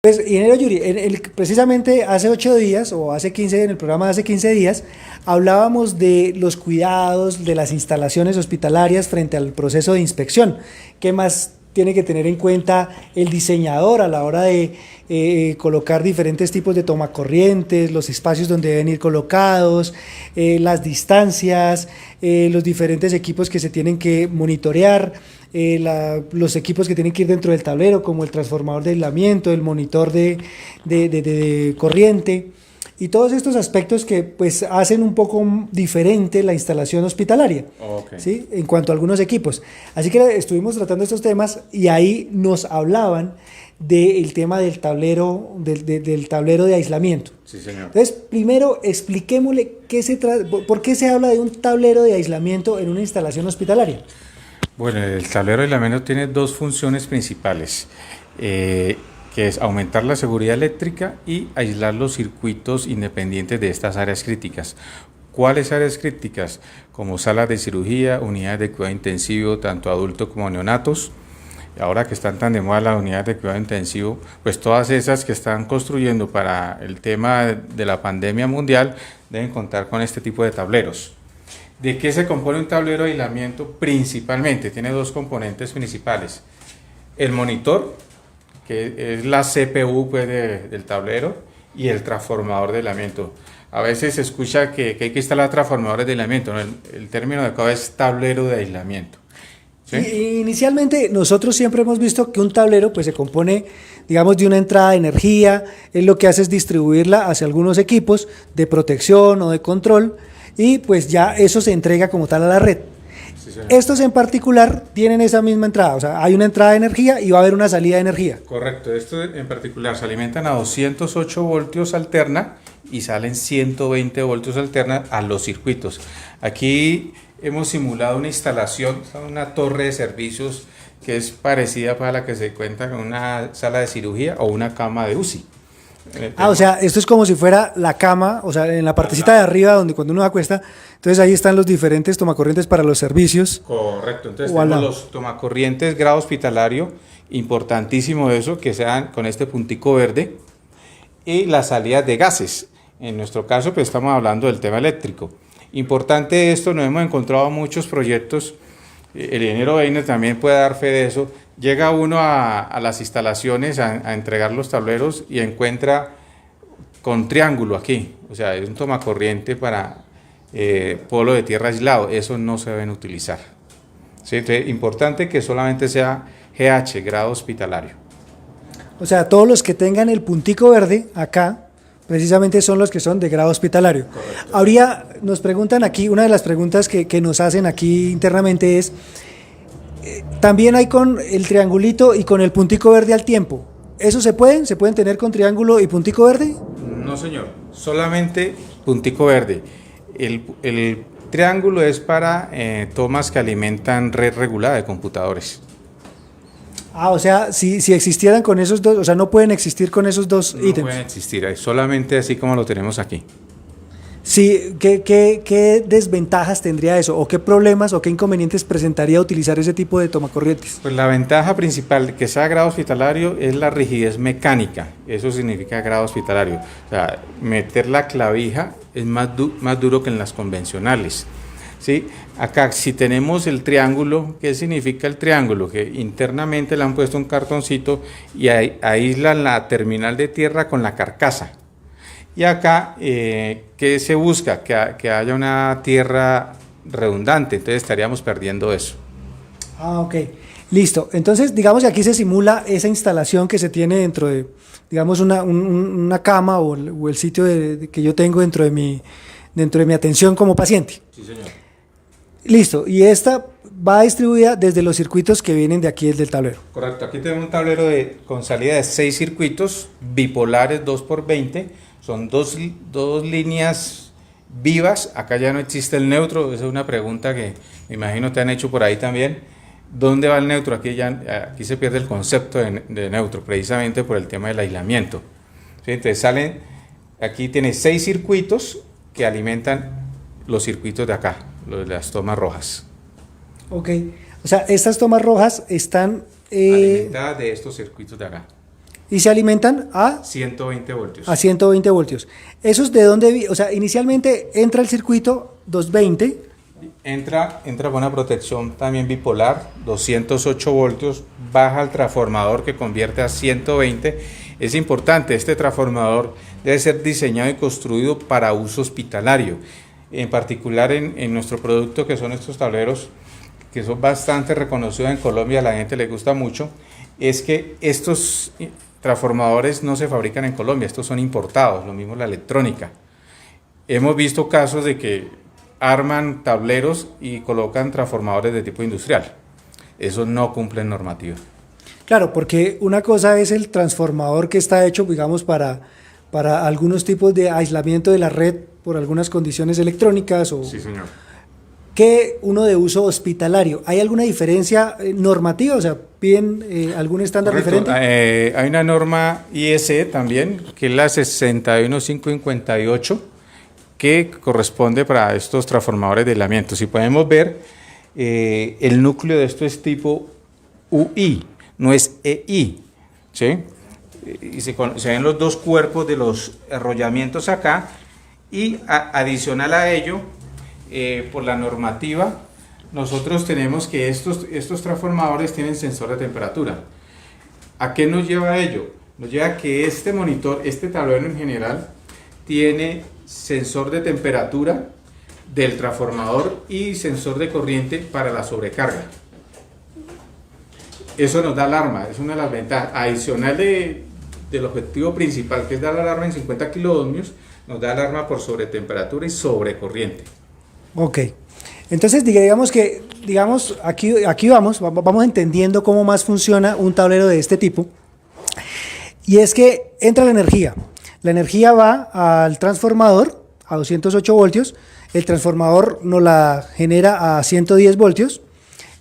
Pues, ingeniero Yuri, precisamente hace 8 días o hace 15, en el programa de hace 15 días, hablábamos de los cuidados de las instalaciones hospitalarias frente al proceso de inspección. ¿Qué más tiene que tener en cuenta el diseñador a la hora de colocar diferentes tipos de tomacorrientes, los espacios donde deben ir colocados, las distancias, los diferentes equipos que se tienen que monitorear? Los equipos que tienen que ir dentro del tablero, como el transformador de aislamiento, el monitor de corriente, y todos estos aspectos que pues hacen un poco diferente la instalación hospitalaria, Okay. ¿sí? En cuanto a algunos equipos. Así que estuvimos tratando estos temas y ahí nos hablaban del tema del tablero, del tablero de aislamiento. Sí, señor. Entonces, primero expliquémosle por qué se habla de un tablero de aislamiento en una instalación hospitalaria. Bueno, el tablero de aislamiento tiene dos funciones principales, que es aumentar la seguridad eléctrica y aislar los circuitos independientes de estas áreas críticas. ¿Cuáles áreas críticas? Como salas de cirugía, unidades de cuidado intensivo, tanto adultos como neonatos. Ahora que están tan de moda las unidades de cuidado intensivo, pues todas esas que están construyendo para el tema de la pandemia mundial deben contar con este tipo de tableros. ¿De qué se compone un tablero de aislamiento? Principalmente, tiene dos componentes principales. El monitor, que es la CPU pues, del tablero, y el transformador de aislamiento. A veces se escucha que hay que instalar transformadores de aislamiento, ¿no? El término adecuado es tablero de aislamiento. ¿Sí? Inicialmente nosotros siempre hemos visto que un tablero pues se compone, digamos, de una entrada de energía. Él lo que hace es distribuirla hacia algunos equipos de protección o de control, y pues ya eso se entrega como tal a la red. Sí, señor. Estos en particular tienen esa misma entrada, o sea, hay una entrada de energía y va a haber una salida de energía. Correcto, esto en particular se alimentan a 208 voltios alterna y salen 120 voltios alterna a los circuitos. Aquí hemos simulado una instalación, una torre de servicios que es parecida para la que se cuenta con una sala de cirugía o una cama de UCI. O sea, esto es como si fuera la cama, o sea, en la partecita de arriba, donde cuando uno acuesta, entonces ahí están los diferentes tomacorrientes para los servicios. Correcto, entonces tenemos los tomacorrientes grado hospitalario, importantísimo eso, que sean con este puntico verde, y las salidas de gases. En nuestro caso, pues estamos hablando del tema eléctrico. Importante esto, nos hemos encontrado muchos proyectos, el ingeniero Weiner también puede dar fe de eso. Llega uno a las instalaciones a entregar los tableros y encuentra con triángulo aquí, o sea, es un tomacorriente para polo de tierra aislado, eso no se deben utilizar. ¿Sí? Entonces, importante que solamente sea GH, grado hospitalario. O sea, todos los que tengan el puntico verde acá, precisamente son los que son de grado hospitalario. Correcto. Nos preguntan aquí, una de las preguntas que nos hacen aquí internamente es, también hay con el triangulito y con el puntico verde al tiempo. ¿Eso se pueden? ¿Se pueden tener con triángulo y puntico verde? No, señor, solamente puntico verde. El triángulo es para tomas que alimentan red regulada de computadores. O sea, si existieran con esos dos, o sea, no pueden existir con esos dos ítems. No pueden existir, es solamente así como lo tenemos aquí. Sí, ¿qué desventajas tendría eso? ¿O qué problemas o qué inconvenientes presentaría utilizar ese tipo de tomacorrientes? Pues la ventaja principal de que sea grado hospitalario es la rigidez mecánica, eso significa grado hospitalario. O sea, meter la clavija es más duro que en las convencionales. ¿Sí? Acá, si tenemos el triángulo, ¿qué significa el triángulo? Que internamente le han puesto un cartoncito y aíslan la terminal de tierra con la carcasa. Y acá, ¿qué se busca? Que haya una tierra redundante, entonces estaríamos perdiendo eso. Ok, listo. Entonces, digamos que aquí se simula esa instalación que se tiene dentro de, digamos, una cama o el sitio que yo tengo dentro de mi atención como paciente. Sí, señor. Listo, y esta va distribuida desde los circuitos que vienen de aquí del tablero. Correcto, aquí tenemos un tablero con salida de 6 circuitos bipolares 2x20, son dos líneas vivas, acá ya no existe el neutro, esa es una pregunta que me imagino te han hecho por ahí también. ¿Dónde va el neutro? Aquí se pierde el concepto de neutro, precisamente por el tema del aislamiento. ¿Sí? Entonces aquí tiene 6 circuitos que alimentan los circuitos de acá, las tomas rojas. Ok, o sea, estas tomas rojas están alimentadas de estos circuitos de acá. y se alimentan a 120 voltios. a 120 voltios. ¿Esos de dónde? O sea, inicialmente entra el circuito 220. Entra con una protección también bipolar, 208 voltios, baja al transformador que convierte a 120. Es importante, este transformador debe ser diseñado y construido para uso hospitalario. En particular en nuestro producto, que son estos tableros, que son bastante reconocidos en Colombia, a la gente le gusta mucho, es que estos transformadores no se fabrican en Colombia, estos son importados, lo mismo la electrónica. Hemos visto casos de que arman tableros y colocan transformadores de tipo industrial. Eso no cumple normativa. Claro, porque una cosa es el transformador que está hecho, digamos, para algunos tipos de aislamiento de la red por algunas condiciones electrónicas o Sí, señor. que uno de uso hospitalario. ¿Hay alguna diferencia normativa? O sea, ¿piden algún estándar Correcto. diferente? Hay una norma ISE también, que es la 61558, que corresponde para estos transformadores de aislamiento. Si podemos ver, el núcleo de esto es tipo UI, no es EI, ¿sí? Y se ven los dos cuerpos de los enrollamientos acá, y adicional a ello, por la normativa, nosotros tenemos que estos transformadores tienen sensor de temperatura. ¿A qué nos lleva ello? Nos lleva a que este monitor, este tablero en general, tiene sensor de temperatura del transformador y sensor de corriente para la sobrecarga. Eso nos da alarma, es una de las ventajas. Adicional del objetivo principal, que es dar alarma en 50 kiloohmios, nos da alarma por sobretemperatura y sobrecorriente. Ok. Entonces, digamos aquí vamos entendiendo cómo más funciona un tablero de este tipo. Y es que entra la energía. La energía va al transformador a 208 voltios, el transformador nos la genera a 110 voltios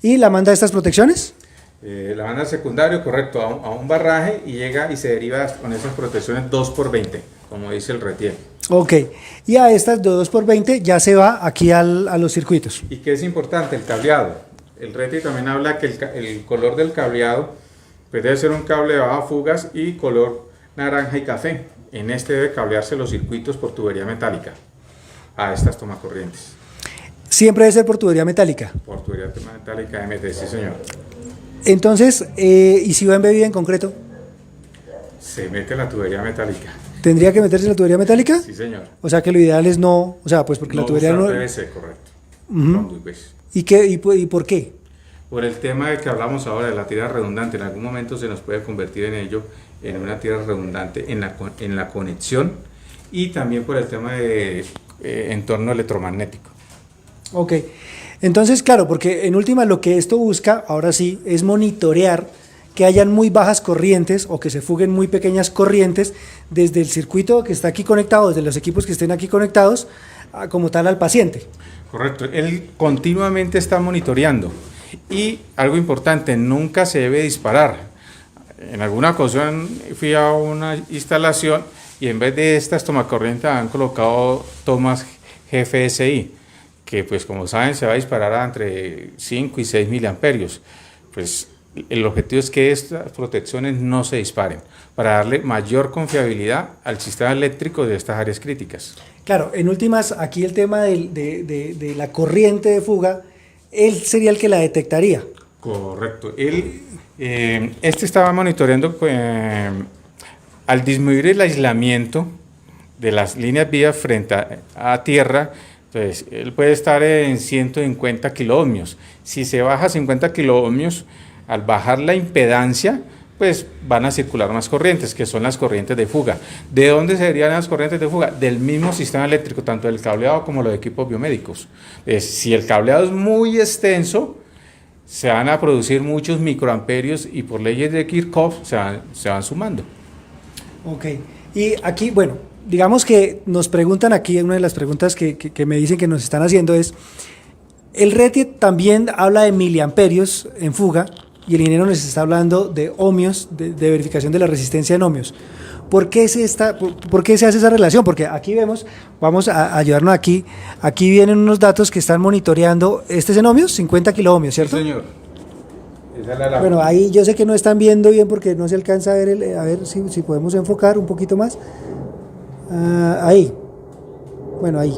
y la manda a estas protecciones. La manda al secundario, correcto, a un barraje y llega y se deriva con esas protecciones 2x20, como dice el RETIER. Ok, y a estas de 2x20 ya se va aquí a los circuitos. Y que es importante, el cableado. El RETIER también habla que el color del cableado pues debe ser un cable de baja fugas y color naranja y café. En este debe cablearse los circuitos por tubería metálica a estas tomacorrientes. Siempre debe ser por tubería metálica. Por tubería metálica MT, sí señor. Entonces, ¿y si va embebida en concreto? Se mete la tubería metálica. ¿Tendría que meterse la tubería metálica? Sí señor. O sea que lo ideal es no, o sea, pues porque No la tubería usar no... PVC, correcto. Uh-huh. ¿Y por qué? Por el tema de que hablamos ahora de la tira redundante, en algún momento se nos puede convertir en ello, en una tira redundante en la conexión, y también por el tema de entorno electromagnético. Ok, entonces claro, porque en última lo que esto busca, ahora sí, es monitorear que hayan muy bajas corrientes o que se fuguen muy pequeñas corrientes desde el circuito que está aquí conectado, desde los equipos que estén aquí conectados, como tal al paciente. Correcto, él continuamente está monitoreando. Y algo importante, nunca se debe disparar. En alguna ocasión fui a una instalación y en vez de estas tomacorrientes han colocado tomas GFSI, que pues como saben se va a disparar a entre 5 y 6 miliamperios. Pues el objetivo es que estas protecciones no se disparen, para darle mayor confiabilidad al sistema eléctrico de estas áreas críticas. Claro, en últimas, aquí el tema de la corriente de fuga, él sería el que la detectaría. Correcto. Este estaba monitoreando al disminuir el aislamiento de las líneas vías frente a tierra. Entonces, él puede estar en 150 kiloohmios. Si se baja a 50 kiloohmios, al bajar la impedancia, pues van a circular más corrientes, que son las corrientes de fuga. ¿De dónde serían las corrientes de fuga? Del mismo sistema eléctrico, tanto del cableado como los equipos biomédicos. Si el cableado es muy extenso, se van a producir muchos microamperios y por leyes de Kirchhoff se van sumando. Ok, y aquí, bueno, digamos que nos preguntan aquí, una de las preguntas que me dicen que nos están haciendo es, el RETIER también habla de miliamperios en fuga, y el ingeniero nos está hablando de ohmios, de verificación de la resistencia en ohmios. ¿Por qué se hace esa relación? Porque aquí vemos, vamos a ayudarnos aquí vienen unos datos que están monitoreando, este es en ohmios, 50 kiloohmios, ¿cierto? Sí, señor. Esa es la laguna. Bueno, ahí yo sé que no están viendo bien porque no se alcanza a ver, a ver si podemos enfocar un poquito más. Ahí. Bueno, ahí.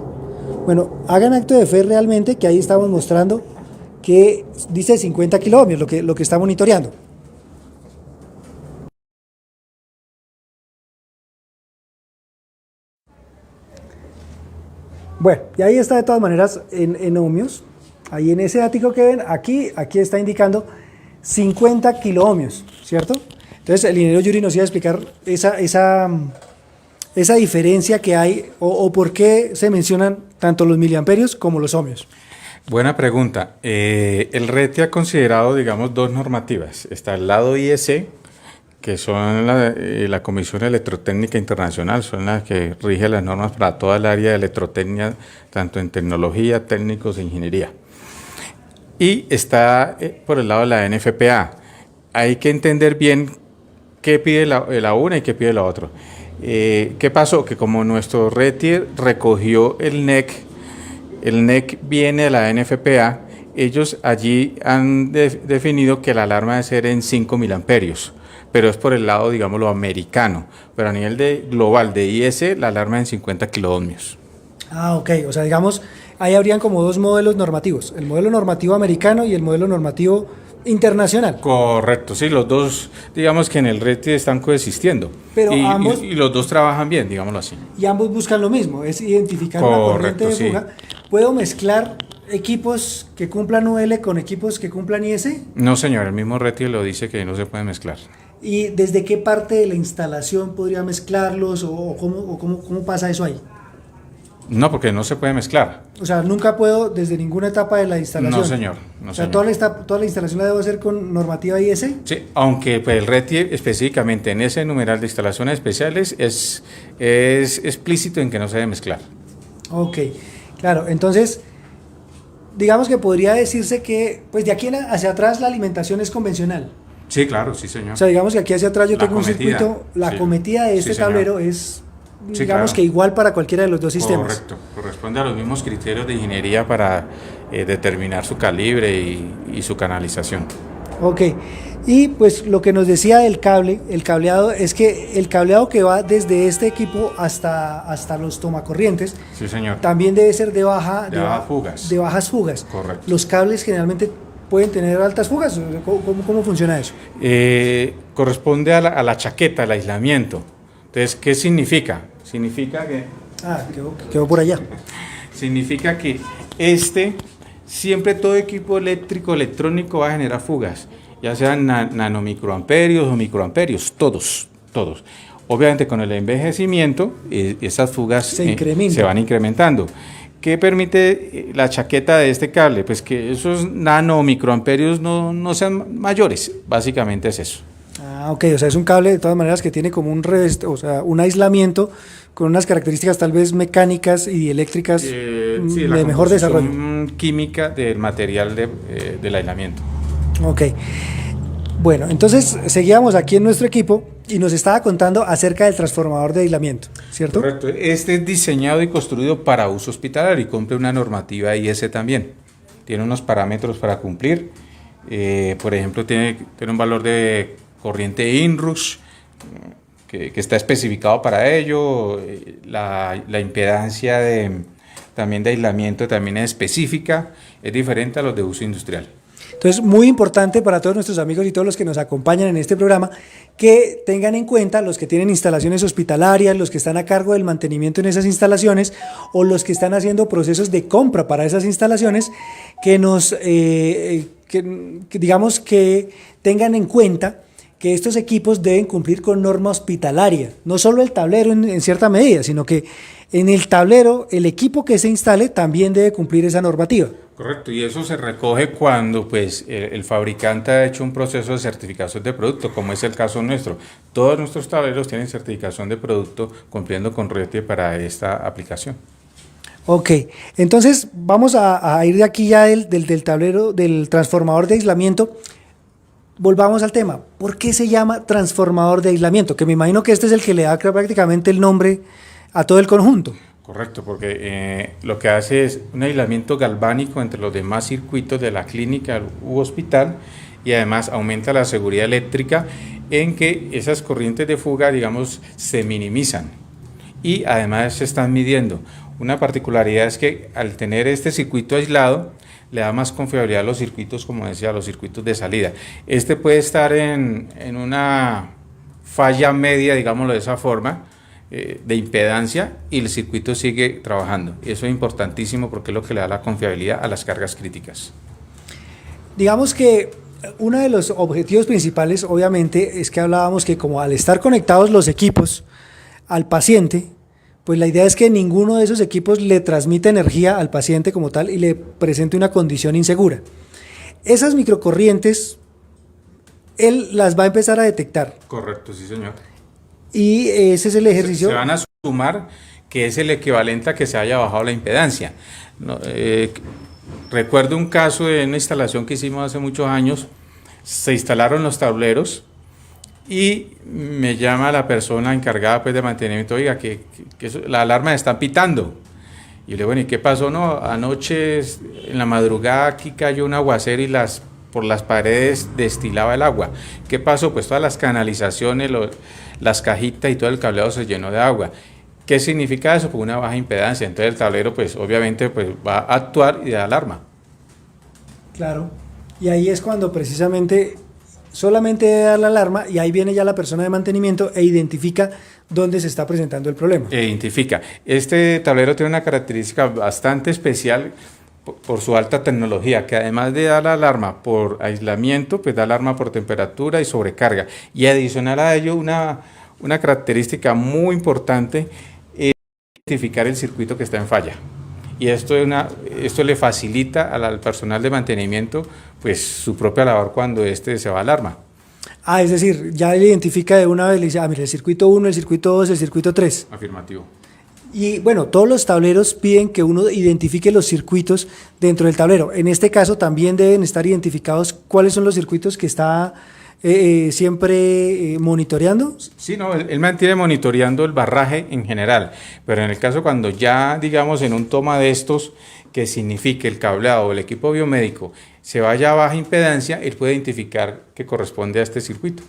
Bueno, hagan acto de fe realmente, que ahí estamos mostrando que dice 50 kilómetros, lo que está monitoreando. Bueno, y ahí está de todas maneras en ohmios. Ahí en ese ático que ven, aquí está indicando 50 kiloohmios, ¿cierto? Entonces el ingeniero Yuri nos iba a explicar esa diferencia que hay o por qué se mencionan tanto los miliamperios como los ohmios. Buena pregunta. El RETI ha considerado, digamos, dos normativas. Está el lado IEC, que son la Comisión Electrotécnica Internacional, son las que rigen las normas para toda el área de electrotecnia, tanto en tecnología, técnicos e ingeniería. Y está por el lado de la NFPA. Hay que entender bien qué pide la una y qué pide la otra. ¿Qué pasó? Que como nuestro RETI recogió el NEC viene de la NFPA, ellos allí han definido que la alarma debe ser en 5 miliamperios, pero es por el lado, digamos, lo americano. Pero a nivel global de IS, la alarma es en 50 kiloohmios. Ah, ok. O sea, digamos, ahí habrían como dos modelos normativos, el modelo normativo americano y el modelo normativo internacional. Correcto, sí, los dos, digamos que en el RETI están coexistiendo. Pero y, ambos, y los dos trabajan bien, digámoslo así. Y ambos buscan lo mismo, es identificar una corriente de fuga. Sí. ¿Puedo mezclar equipos que cumplan UL con equipos que cumplan IS? No, señor, el mismo RETI lo dice que no se puede mezclar. ¿Y desde qué parte de la instalación podría mezclarlos o cómo pasa eso ahí? No, porque no se puede mezclar. O sea, nunca puedo desde ninguna etapa de la instalación. No, señor. No, o sea, señor. Toda la instalación la debo hacer con normativa IS. Sí, aunque pues, el RETI específicamente en ese numeral de instalaciones especiales es explícito en que no se debe mezclar. Ok, claro. Entonces, digamos que podría decirse que pues de aquí hacia atrás la alimentación es convencional. Sí, claro, sí, señor. O sea, digamos que aquí hacia atrás yo tengo un circuito, la sí. Cometida de este tablero es, digamos sí, claro. Que igual para cualquiera de los dos sistemas. Correcto, corresponde a los mismos criterios de ingeniería para determinar su calibre y su canalización. Ok, y pues lo que nos decía el cableado, es que el cableado que va desde este equipo hasta los tomacorrientes, sí, señor. También debe ser de bajas fugas. Correcto. Los cables generalmente pueden tener altas fugas. ¿Cómo funciona eso? Corresponde a la chaqueta, al aislamiento. Entonces, ¿qué significa? Significa que... quedó por allá. Significa que siempre todo equipo electrónico va a generar fugas, ya sean nanomicroamperios o microamperios, todos. Obviamente con el envejecimiento, esas fugas se van incrementando. ¿Qué permite la chaqueta de este cable? Pues que esos nanomicroamperios no sean mayores, básicamente es eso. Ah, ok, o sea, es un cable de todas maneras que tiene como un aislamiento con unas características tal vez mecánicas y eléctricas sí, de mejor desarrollo. Química del material del aislamiento. Ok, bueno, entonces seguíamos aquí en nuestro equipo y nos estaba contando acerca del transformador de aislamiento, ¿cierto? Correcto, este es diseñado y construido para uso hospitalario y cumple una normativa IS también. Tiene unos parámetros para cumplir, por ejemplo, tiene un valor de corriente INRUS que está especificado para ello, la impedancia también de aislamiento también es específica, es diferente a los de uso industrial. Entonces, muy importante para todos nuestros amigos y todos los que nos acompañan en este programa, que tengan en cuenta los que tienen instalaciones hospitalarias, los que están a cargo del mantenimiento en esas instalaciones o los que están haciendo procesos de compra para esas instalaciones, que digamos que tengan en cuenta que estos equipos deben cumplir con norma hospitalaria, no solo el tablero en cierta medida, sino que en el tablero el equipo que se instale también debe cumplir esa normativa. Correcto, y eso se recoge cuando pues, el fabricante ha hecho un proceso de certificación de producto, como es el caso nuestro. Todos nuestros tableros tienen certificación de producto cumpliendo con RETI para esta aplicación. Ok, entonces vamos a ir de aquí ya del tablero, del transformador de aislamiento. Volvamos al tema, ¿por qué se llama transformador de aislamiento? Que me imagino que este es el que le da prácticamente el nombre a todo el conjunto. Correcto, porque lo que hace es un aislamiento galvánico entre los demás circuitos de la clínica u hospital y además aumenta la seguridad eléctrica en que esas corrientes de fuga, digamos, se minimizan y además se están midiendo. Una particularidad es que al tener este circuito aislado, le da más confiabilidad a los circuitos, como decía, a los circuitos de salida. Este puede estar en una falla media, digámoslo de esa forma, de impedancia, y el circuito sigue trabajando. Eso es importantísimo porque es lo que le da la confiabilidad a las cargas críticas. Digamos que uno de los objetivos principales, obviamente, es que hablábamos que como al estar conectados los equipos al paciente, pues la idea es que ninguno de esos equipos le transmite energía al paciente como tal y le presente una condición insegura. Esas microcorrientes, él las va a empezar a detectar. Correcto, sí, señor. Y ese es el ejercicio. Se van a sumar, que es el equivalente a que se haya bajado la impedancia. No, recuerdo un caso de una instalación que hicimos hace muchos años. Se instalaron los tableros y me llama la persona encargada pues de mantenimiento, oiga, que la alarma está pitando. Y yo le digo, bueno, ¿y qué pasó? No, anoche en la madrugada aquí cayó un aguacero y por las paredes destilaba el agua. ¿Qué pasó? Pues todas las canalizaciones, las cajitas y todo el cableado se llenó de agua. ¿Qué significa eso? Pues una baja impedancia. Entonces el tablero pues obviamente pues va a actuar y da alarma. Claro, y ahí es cuando precisamente solamente debe dar la alarma y ahí viene ya la persona de mantenimiento e identifica dónde se está presentando el problema. Identifica. Este tablero tiene una característica bastante especial por su alta tecnología, que además de dar la alarma por aislamiento, pues da alarma por temperatura y sobrecarga. Y adicional a ello, una característica muy importante es identificar el circuito que está en falla. Y esto le facilita al personal de mantenimiento pues su propia labor cuando se va a alarma. Es decir, ya él identifica de una vez, le dice, mira, el circuito 1, el circuito 2, el circuito 3. Afirmativo. Y bueno, todos los tableros piden que uno identifique los circuitos dentro del tablero. En este caso también deben estar identificados cuáles son los circuitos que está siempre monitoreando. Sí, no, él mantiene monitoreando el barraje en general, pero en el caso cuando ya, digamos, en un toma de estos que signifique el cableado o el equipo biomédico se vaya a baja impedancia, él puede identificar que corresponde a este circuito.